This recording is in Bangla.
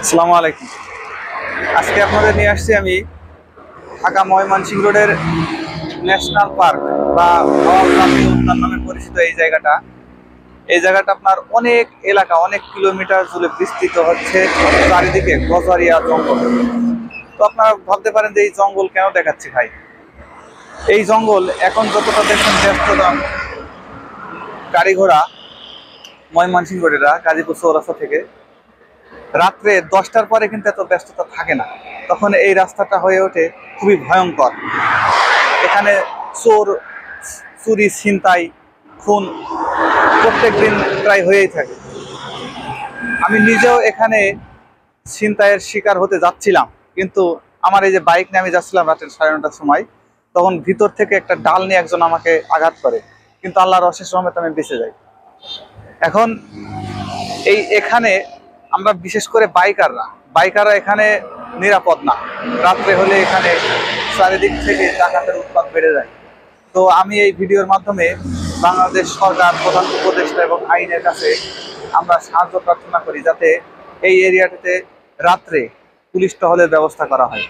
আসসালামু আলাইকুম। আজকে আপনাদের নিয়ে আসছি আমি ঢাকা ময়মনসিংহ রোডের ন্যাশনাল পার্ক বা ভাওয়াল জাতীয় উদ্যান নামে পরিচিত এই জায়গাটা আপনার অনেক এলাকা, অনেক কিলোমিটার জুড়ে বিস্তৃত হচ্ছে। চারিদিকে গজারিয়া জঙ্গল। তো আপনারা ভাবতে পারেন যে এই জঙ্গল কেন দেখাচ্ছি ভাই। এই জঙ্গল এখন যতটা দেখছেন ব্যস্ততা, গাড়ি ঘোড়া ময়মনসিংহ রোডেরা গাজীপুর চৌরাস্তা থেকে রাত্রে 10টার পরে কিন্তু এত ব্যস্ততা থাকে না। তখন এই রাস্তাটা হয়ে ওঠে খুবই ভয়ঙ্কর। এখানে চোর, চুরি, ছিনতাই, খুন প্রত্যেক দিন প্রায় হয়েই থাকে। আমি নিজেও এখানে ছিনতাইয়ের শিকার হতে যাচ্ছিলাম, কিন্তু আমার এই যে বাইক নিয়ে আমি যাচ্ছিলাম রাতের 9:30টার সময়, তখন ভিতর থেকে একটা ডাল নিয়ে একজন আমাকে আঘাত করে, কিন্তু আল্লাহর অশেষ রহমতে আমি বেঁচে যাই। এখন এখানে আমরা বিশেষ করে বাইকাররা এখানে নিরাপদ না। রাত্রে হলে এখানে চারিদিক থেকে ডাকাতের উৎপাত বেড়ে যায়। তো আমি এই ভিডিওর মাধ্যমে বাংলাদেশ সরকার, প্রধান উপদেষ্টা এবং আইনের কাছে আমরা সাহায্য প্রার্থনা করি, যাতে এই এরিয়াটিতে রাত্রে পুলিশ টহলের ব্যবস্থা করা হয়।